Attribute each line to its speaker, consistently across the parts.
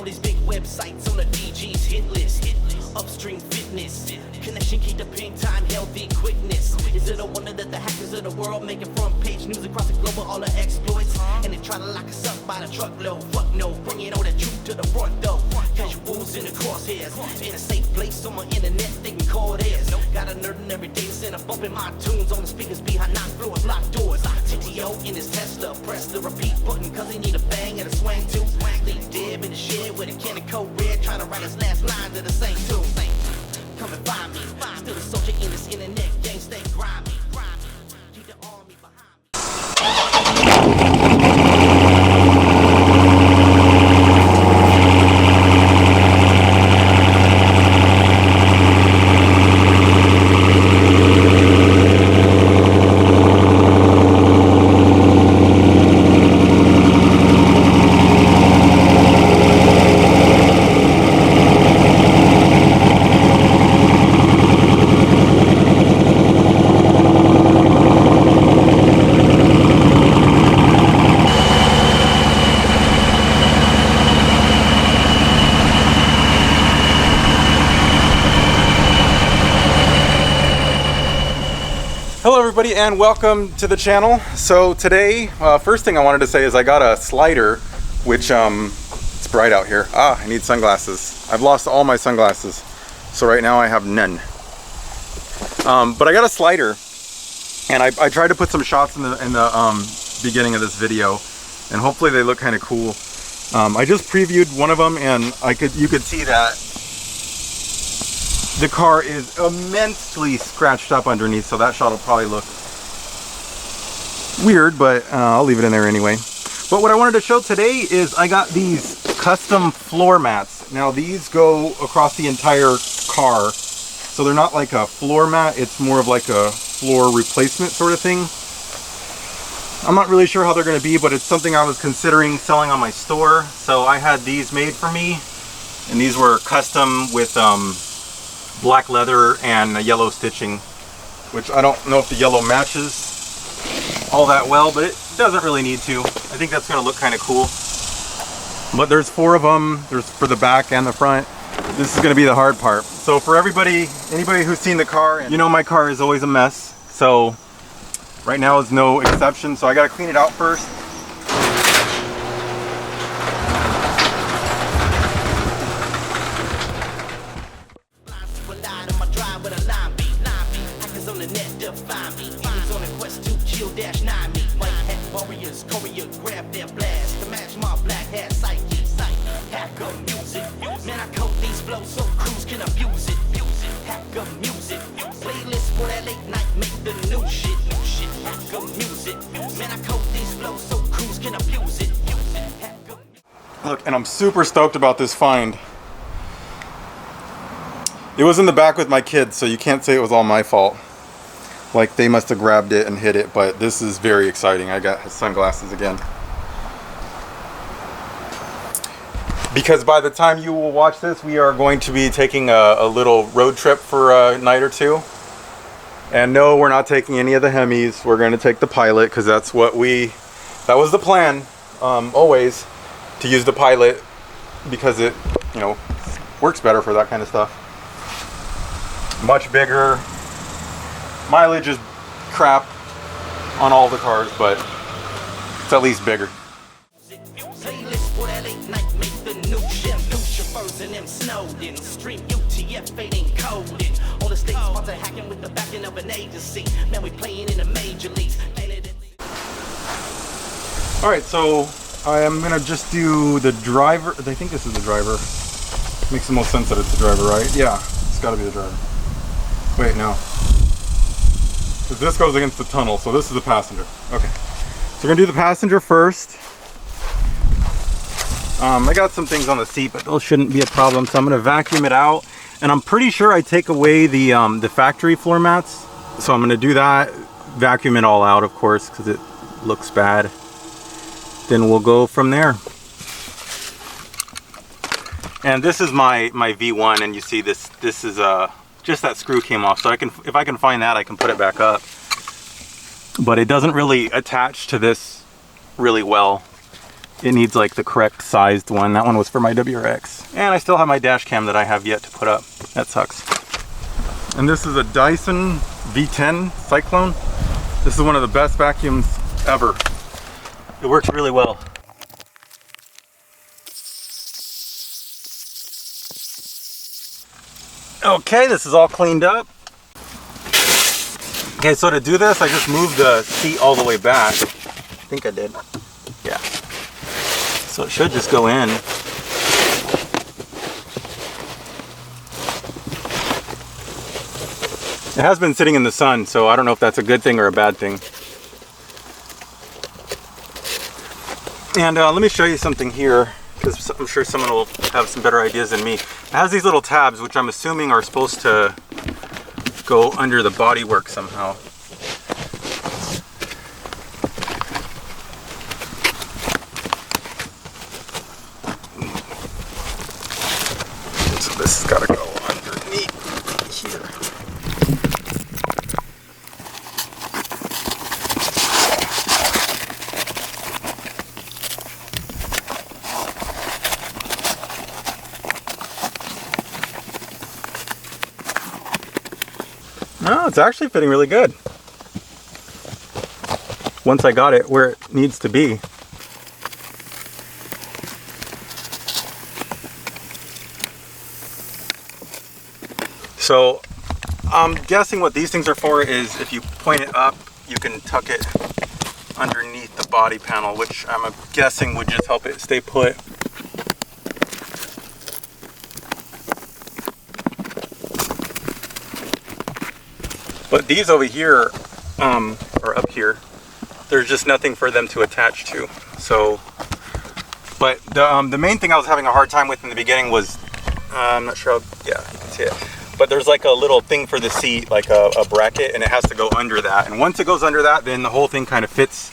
Speaker 1: All these big websites on the DG's hit list. Upstream fitness, connection, keep the ping time, healthy quickness. Is it a wonder that the hackers of the world making front page news across the globe, all the exploits? And they try to lock us up by the truckload. Fuck no, bringing all the truth to the front though. Casuals in the crosshairs, in a safe place on my internet, they can call theirs. Got a nerd in every day, send a bumping my tunes on the speakers behind knock floors, locked doors. TTO in his Tesla, press the repeat button, cause they need a bang and a swang too. Leave Dib in the shed with a can of cold red, trying to write his last lines of the same tune. Come and find me, still a soldier in this internet game, stay grimy. Keep the army behind me.
Speaker 2: Hello everybody and welcome to the channel. So today, first thing I wanted to say is I got a slider, which it's bright out here. I need sunglasses. I've lost all my sunglasses, so right now I have none. But I got a slider, and I tried to put some shots in the beginning of this video, and hopefully they look kind of cool. I just previewed one of them, and you could see that the car is immensely scratched up underneath, so that shot will probably look weird, but I'll leave it in there anyway. But what I wanted to show today is I got these custom floor mats. Now these go across the entire car, so they're not like a floor mat, it's more of like a floor replacement sort of thing. I'm not really sure how they're going to be, but it's something I was considering selling on my store. So I had these made for me, and these were custom with black leather and yellow stitching, which I don't know if the yellow matches all that well, but it doesn't really need to. I think that's going to look kind of cool. But there's 4 of them. There's for the back and the front. This is going to be the hard part. So for anybody who's seen the car, you know my car is always a mess. So right now is no exception. So I got to clean it out first. Look, and I'm super stoked about this find. It was in the back with my kids, so you can't say it was all my fault. Like they must have grabbed it and hit it, but this is very exciting. I got sunglasses again. Because by the time you will watch this, we are going to be taking a little road trip for a night or two. And no, we're not taking any of the Hemis. We're going to take the Pilot, because that was the plan, always, to use the Pilot, because it, works better for that kind of stuff. Much bigger. Mileage is crap on all the cars, but it's at least bigger. Alright, so I am gonna just do the driver. I think this is the driver. Makes the most sense that it's the driver, right? Yeah, it's gotta be the driver. Wait, no. Because this goes against the tunnel, so this is the passenger. Okay. So we're gonna do the passenger first. I got some things on the seat, but those shouldn't be a problem. So I'm gonna vacuum it out, and I'm pretty sure I take away the factory floor mats. So I'm gonna do that, vacuum it all out, of course, because it looks bad. Then we'll go from there. And this is my V1, and you see this is just that screw came off. So if I can find that, I can put it back up. But it doesn't really attach to this really well. it needs like the correct sized one. That one was for my WRX. And I still have my dash cam that I have yet to put up. That sucks. And this is a Dyson V10 Cyclone. This is one of the best vacuums ever. It works really well. Okay, this is all cleaned up. Okay, so to do this, I just moved the seat all the way back. I think I did. Yeah. So it should just go in. It has been sitting in the sun, so I don't know if that's a good thing or a bad thing. And let me show you something here, because I'm sure someone will have some better ideas than me. It has these little tabs, which I'm assuming are supposed to go under the bodywork somehow. So this has got to go underneath here. No, it's actually fitting really good. Once I got it where it needs to be. So I'm guessing what these things are for is if you point it up, you can tuck it underneath the body panel, which I'm guessing would just help it stay put. But these over here, or up here, there's just nothing for them to attach to. So, but the main thing I was having a hard time with in the beginning was, I'm not sure, yeah, you can see it. But there's like a little thing for the seat, like a bracket, and it has to go under that. And once it goes under that, then the whole thing kind of fits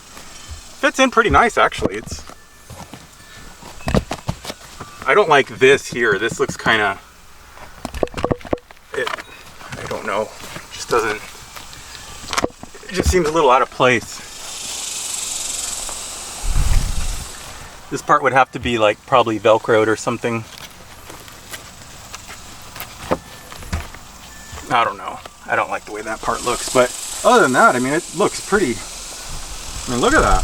Speaker 2: in pretty nice, actually. I don't like this here. This looks kind of, I don't know, just doesn't, it just seems a little out of place. This part would have to be like probably Velcroed or something. I don't know. I don't like the way that part looks, but other than that, I mean, it looks pretty. I mean, look at that.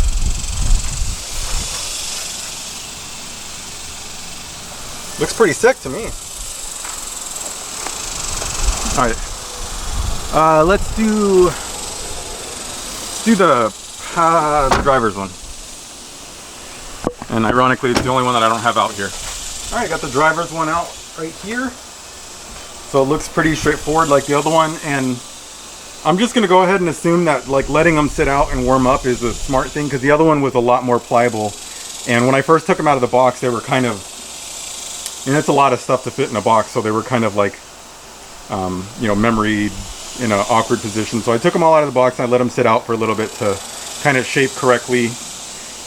Speaker 2: Looks pretty sick to me. All right. Let's do the driver's one. And ironically, it's the only one that I don't have out here. All right, got the driver's one out right here. So it looks pretty straightforward like the other one, and I'm just gonna go ahead and assume that like letting them sit out and warm up is a smart thing, because the other one was a lot more pliable. And when I first took them out of the box, they were kind of, and it's a lot of stuff to fit in a box, so they were kind of like, you know, memoried in an awkward position. So I took them all out of the box and I let them sit out for a little bit to kind of shape correctly.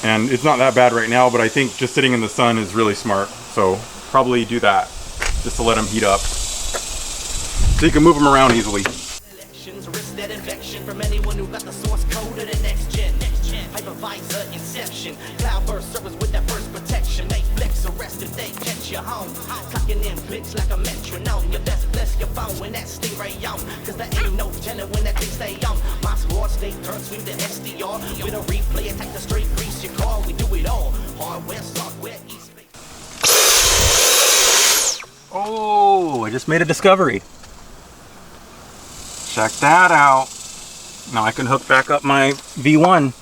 Speaker 2: And it's not that bad right now, but I think just sitting in the sun is really smart. So probably do that, just to let them heat up. So you can move them around easily.
Speaker 1: Risk that infection from anyone who got the source code of the next gen. Hypervisor inception. Cloudburst servers with that first protection. Make flex arrest if they catch you home. Clocking in bitch like a metronome. Your best bless your phone when that stingray on. Cause there ain't no tenor when that thing stay on. My squad stay turned swing to SDR. With a replay attack the straight grease your car. We do it all. Hardware, software, East Bay.
Speaker 2: Oh, I just made a discovery. Check that out. Now I can hook back up my V1.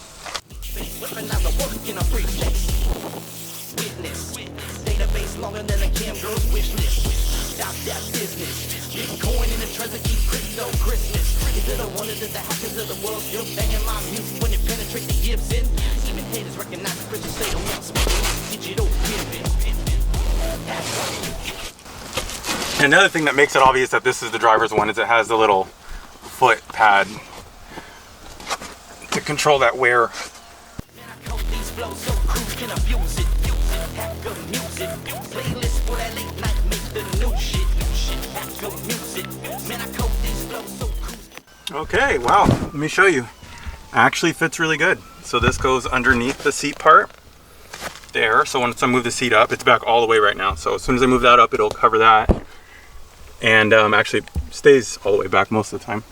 Speaker 2: Database longer than a cam girl's wish list. Stop that business. Bitcoin in the treasure, keep crypto Christmas. Is it a wonder that the hackers of the world still banging my music when it penetrate the Gibson? Even haters recognize the Christians say the one speaking digital giving. Another thing that makes it obvious that this is the driver's one is it has the little foot pad to control that wear. Okay, wow, let me show you. Actually fits really good. So this goes underneath the seat part, there. So once I move the seat up, it's back all the way right now. So as soon as I move that up, it'll cover that. And actually stays all the way back most of the time.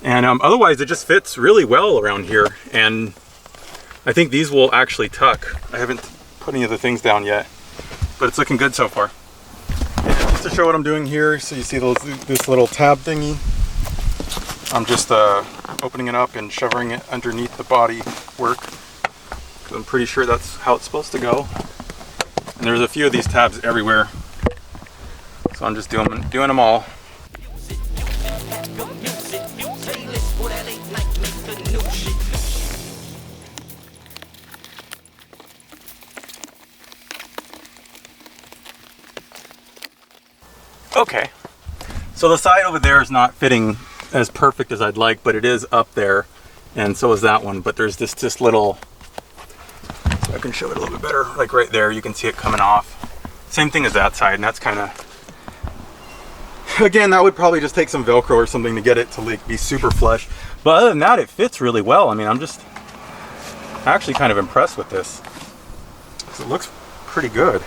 Speaker 2: And otherwise, it just fits really well around here. And I think these will actually tuck. I haven't put any of the things down yet, but it's looking good so far. And just to show what I'm doing here, so you see this little tab thingy. I'm just opening it up and shoving it underneath the body work. I'm pretty sure that's how it's supposed to go. And there's a few of these tabs everywhere. So I'm just doing them all. Okay, so the side over there is not fitting as perfect as I'd like, but it is up there, and so is that one. But there's this little, so I can show it a little bit better, like right there, you can see it coming off. Same thing as that side, and that's kind of, again, that would probably just take some Velcro or something to get it to like be super flush. But other than that, it fits really well. I mean, I'm just actually kind of impressed with this. It looks pretty good.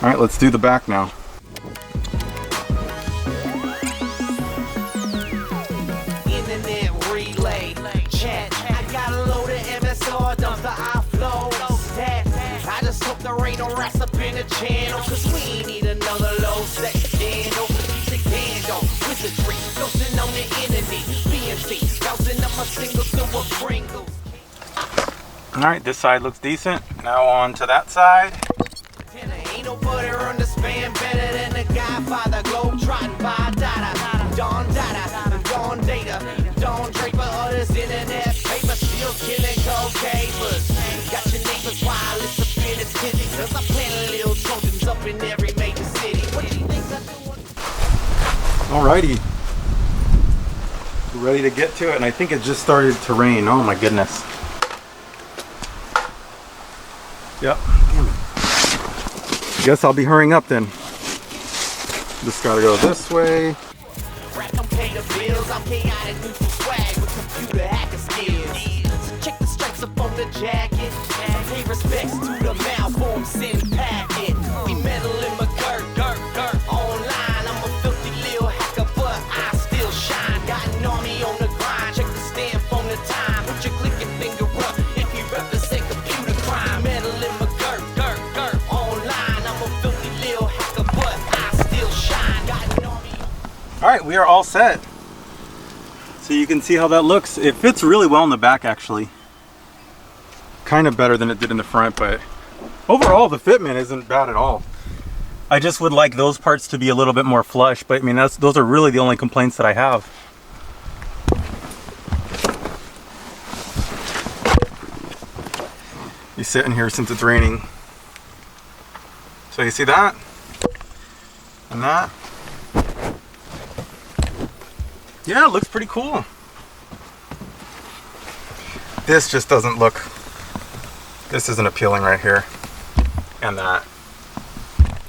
Speaker 2: All right, let's do the back now.
Speaker 1: Internet relay, chat. I got a load of MSR dumps the offload. Stats. I just hope there ain't no rats up in the channel, cause we ain't need another low section. No music band on wizardry, ghosting on the enemy. BMC, bouncing up my singles to a Pringles.
Speaker 2: All right, this side looks decent. Now on to that side.
Speaker 1: Ain't nobody run the span better than the Godfather. Globe trotting by Dada, Don Dada, Don Data, Don Draper, others internet paper, still killing cold capers. Got your neighbors wireless up in the tizzy, cause I plant little Trojans up in every major city. What do you think I'm doing?
Speaker 2: Alrighty, we're ready to get to it, and I think it just started to rain. Oh my goodness. Yep. Guess I'll be hurrying up then. Just gotta go this way.
Speaker 1: I'm paid the bills, I'm chaotic neutral swag with computer hacker skills. Check the stripes up on the jacket. Pay respects to the malformed sin packet. We metal in my girt. Online, I'm a filthy little hacker, but I still shine. Got an army on the grind. Check the stamp on the time. Put your clicking finger up if you represent computer crime. Metal in my girt. Online, I'm a filthy little hacker, but I still shine. Got an army.
Speaker 2: All right, we are all set. So you can see how that looks. It fits really well in the back, actually. Kind of better than it did in the front, but overall the fitment isn't bad at all. I just would like those parts to be a little bit more flush, but I mean, those are really the only complaints that I have. You sit in here since it's raining. So you see that? And that? Yeah, it looks pretty cool. This just doesn't look, this isn't appealing right here. And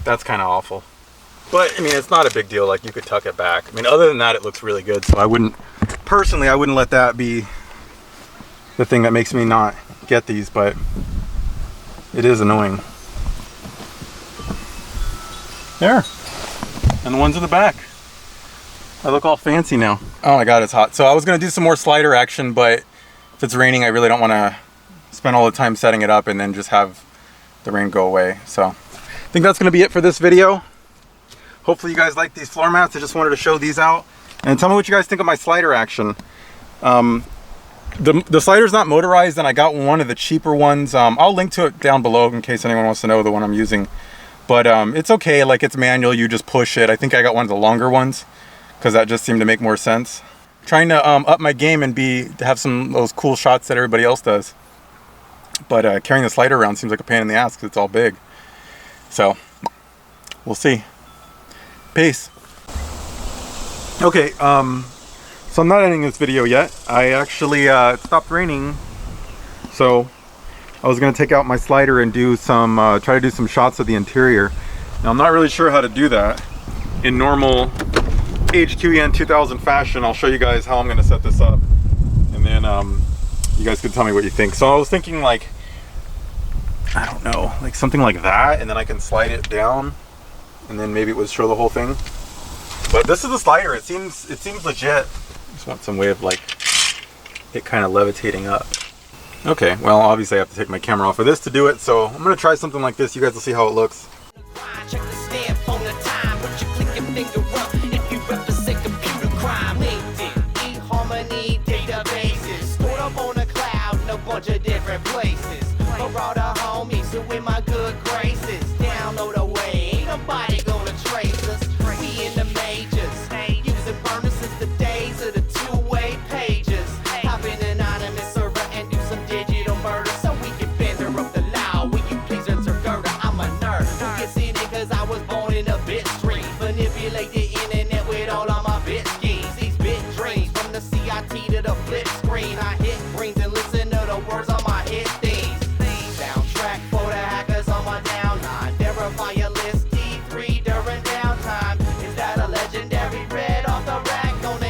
Speaker 2: that's kind of awful. But I mean, it's not a big deal, like you could tuck it back. I mean, other than that, it looks really good. So I wouldn't, personally, I wouldn't let that be the thing that makes me not get these, but it is annoying. There. And the ones in the back. I look all fancy now. Oh my God, it's hot. So I was gonna do some more slider action, but if it's raining, I really don't wanna spend all the time setting it up and then just have the rain go away. So I think that's gonna be it for this video. Hopefully you guys like these floor mats. I just wanted to show these out. And tell me what you guys think of my slider action. The slider's not motorized, and I got one of the cheaper ones. I'll link to it down below in case anyone wants to know the one I'm using. But it's okay, like it's manual, you just push it. I think I got one of the longer ones because that just seemed to make more sense. Trying to up my game and to have some of those cool shots that everybody else does. But carrying the slider around seems like a pain in the ass because it's all big. So we'll see. Peace. Okay, so I'm not ending this video yet. I actually it stopped raining, so I was gonna take out my slider and do some try to do some shots of the interior. Now I'm not really sure how to do that in normal HQN 2000 fashion. I'll show you guys how I'm gonna set this up, and then You guys could tell me what you think. So I was thinking like, I don't know, like something like that, and then I can slide it down, and then maybe it would show the whole thing. But this is the slider. It seems legit. Just want some way of like it kind of levitating up. Okay, well obviously I have to take my camera off for this to do it, so I'm gonna try something like this. You guys will see how it looks.
Speaker 1: Check the stamp on the time, but you click your finger up if you represent computer crime. LinkedIn, eHarmony databases, stored up on a cloud in a bunch of different places.